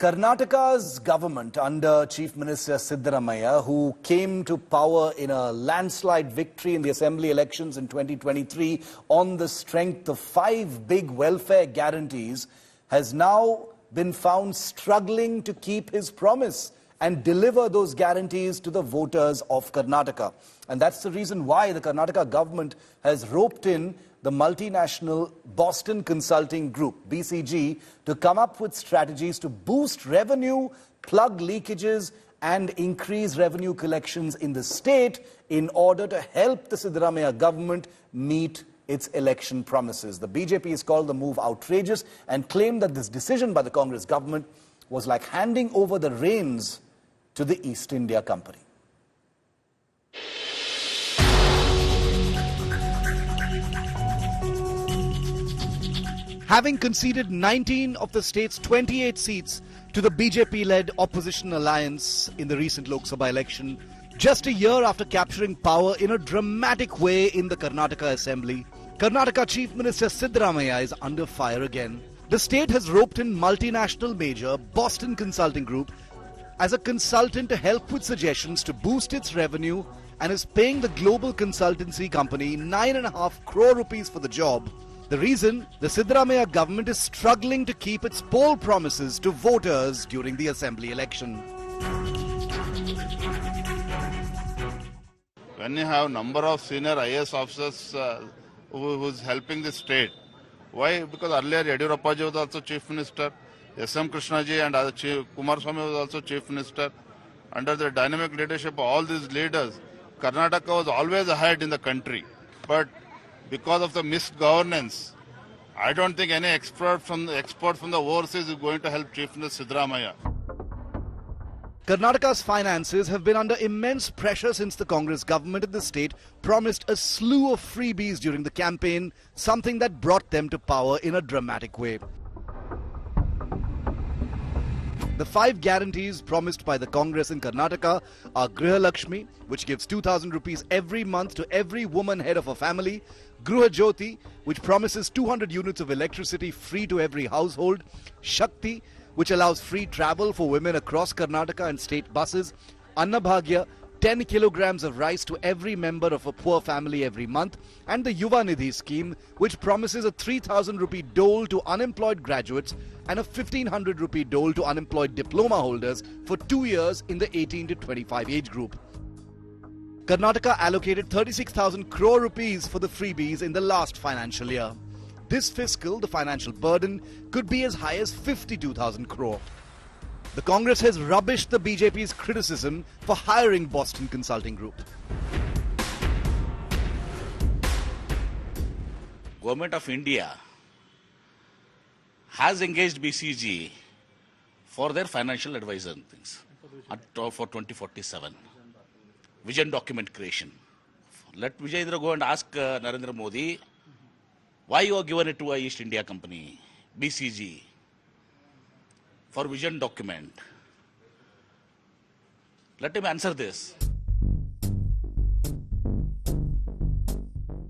Karnataka's government under Chief Minister Siddaramaiah, who came to power in a landslide victory in the assembly elections in 2023 on the strength of 5 big welfare guarantees, has now been found struggling to keep his promise and deliver those guarantees to the voters of Karnataka. And that's the reason why the Karnataka government has roped in the multinational Boston Consulting Group, BCG, to come up with strategies to boost revenue, plug leakages, and increase revenue collections in the state in order to help the Siddaramaiah government meet its election promises. The BJP has called the move outrageous and claimed that this decision by the Congress government was like handing over the reins to the East India Company. Having conceded 19 of the state's 28 seats to the BJP-led opposition alliance in the recent Lok Sabha election, just a year after capturing power in a dramatic way in the Karnataka Assembly, Karnataka Chief Minister Siddaramaiah is under fire again. The state has roped in multinational major Boston Consulting Group as a consultant to help with suggestions to boost its revenue and is paying the global consultancy company 9.5 crore rupees for the job. The reason, the Siddaramaiah government is struggling to keep its poll promises to voters during the assembly election. When you have number of senior IAS officers who's helping the state, why? Because earlier Yediyurappa was also chief minister, S.M. Krishnaji and Kumaraswamy was also chief minister. Under the dynamic leadership of all these leaders, Karnataka was always ahead in the country. But because of the misgovernance, I don't think any expert from the overseas is going to help Chief Minister Siddaramaiah. Karnataka's finances have been under immense pressure since the Congress government in the state promised a slew of freebies during the campaign, something that brought them to power in a dramatic way. The 5 guarantees promised by the Congress in Karnataka are Griha Lakshmi, which gives 2,000 rupees every month to every woman head of a family; Gruha Jyoti, which promises 200 units of electricity free to every household; Shakti, which allows free travel for women across Karnataka and state buses; Annabhagya, 10 kilograms of rice to every member of a poor family every month; and the Yuva Nidhi scheme, which promises a 3,000 rupee dole to unemployed graduates and a 1,500 rupee dole to unemployed diploma holders for 2 years in the 18 to 25 age group. Karnataka allocated 36,000 crore rupees for the freebies in the last financial year. This fiscal, the financial burden could be as high as 52,000 crore. The Congress has rubbished the BJP's criticism for hiring Boston Consulting Group. Government of India has engaged BCG for their financial advisor things for 2047. Vision document creation. Let Vijay Indra go and ask Narendra Modi, why you have given it to a East India Company, BCG, for vision document. Let him answer this.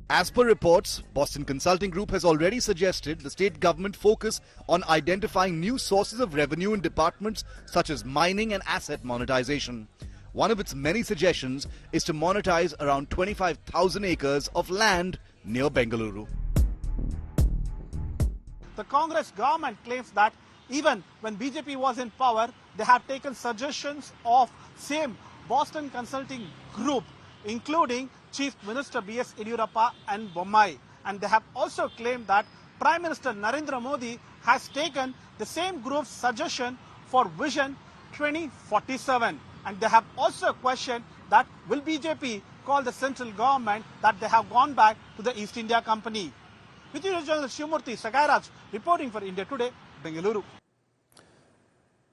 As per reports, Boston Consulting Group has already suggested the state government focus on identifying new sources of revenue in departments such as mining and asset monetization. One of its many suggestions is to monetize around 25,000 acres of land near Bengaluru. The Congress government claims that even when BJP was in power, they have taken suggestions of same Boston Consulting Group, including Chief Minister B.S. Yediyurappa and Bommai. And they have also claimed that Prime Minister Narendra Modi has taken the same group's suggestion for Vision 2047. And they have also questioned that will BJP call the central government that they have gone back to the East India Company. With you, journalist Shivamurthy Sagaraj, reporting for India Today, Bengaluru.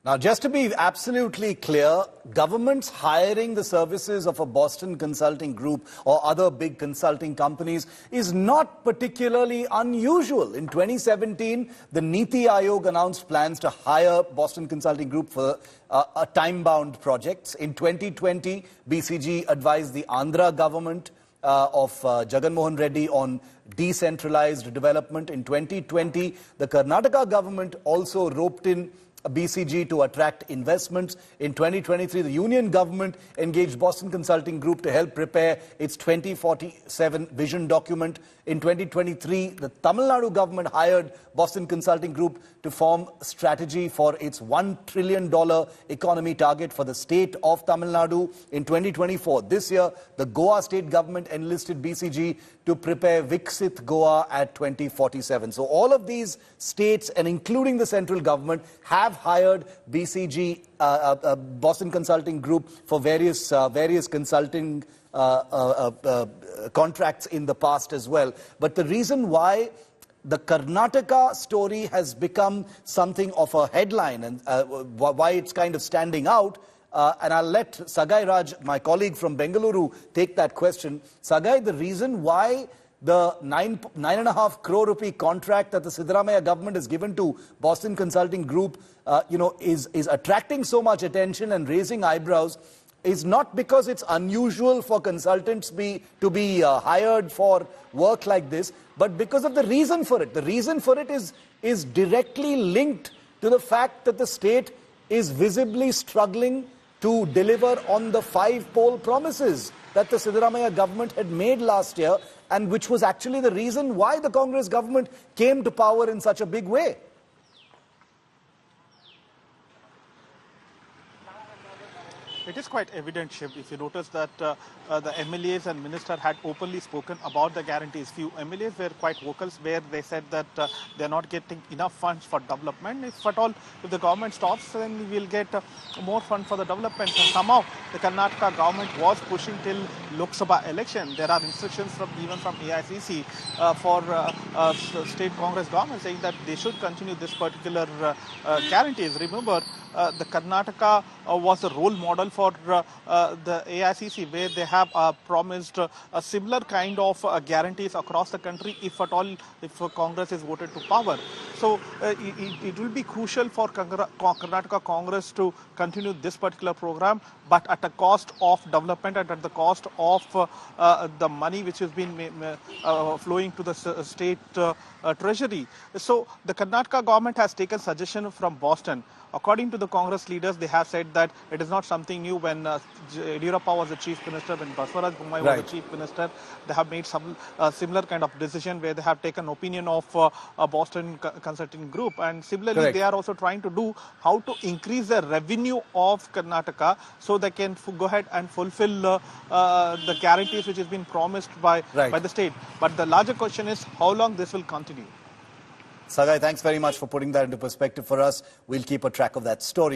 Now, just to be absolutely clear, governments hiring the services of a Boston Consulting Group or other big consulting companies is not particularly unusual. In 2017, the Niti Aayog announced plans to hire Boston Consulting Group for time-bound projects. In 2020, BCG advised the Andhra government of Jagan Mohan Reddy on decentralized development. In 2020, the Karnataka government also roped in BCG to attract investments. In 2023, the Union government engaged Boston Consulting Group to help prepare its 2047 vision document. In 2023, the Tamil Nadu government hired Boston Consulting Group to form strategy for its $1 trillion economy target for the state of Tamil Nadu. In 2024, this year, the Goa state government enlisted BCG to prepare Viksit Goa at 2047. So all of these states, and including the central government, have hired BCG, Boston Consulting Group, for various consulting contracts in the past as well. But the reason why the Karnataka story has become something of a headline and why it's kind of standing out, and I'll let Sagai Raj, my colleague from Bengaluru, take that question. Sagai, the reason why the 9.5 crore rupee contract that the Siddaramaiah government has given to Boston Consulting Group, is attracting so much attention and raising eyebrows is not because it's unusual for consultants to be hired for work like this, but because of the reason for it. The reason for it is directly linked to the fact that the state is visibly struggling to deliver on the 5-pole promises that the Siddaramaiah government had made last year, and which was actually the reason why the Congress government came to power in such a big way. It is quite evident, Shiv, if you notice that the MLAs and minister had openly spoken about the guarantees. Few MLAs were quite vocal where they said that they're not getting enough funds for development. If at all, if the government stops, then we'll get more funds for the development. And somehow the Karnataka government was pushing till Lok Sabha election. There are instructions even from AICC for state Congress government saying that they should continue this particular guarantees. Remember, the Karnataka was a role model for the AICC, where they have promised a similar kind of guarantees across the country if Congress is voted to power. So it will be crucial for Karnataka Congress to continue this particular program, but at the cost of development and at the cost of the money which has been flowing to the state treasury. So the Karnataka government has taken suggestion from Boston. According to the Congress leaders, they have said that it is not something new. When Yediyurappa was the chief minister, when Basavaraj Bommai was the chief minister, they have made some similar kind of decision where they have taken opinion of a Boston Consulting Group. And similarly, they are also trying to do how to increase the revenue of Karnataka so they can go ahead and fulfill the guarantees which has been promised by the state. But the larger question is how long this will continue. Sagai, thanks very much for putting that into perspective for us. We'll keep a track of that story.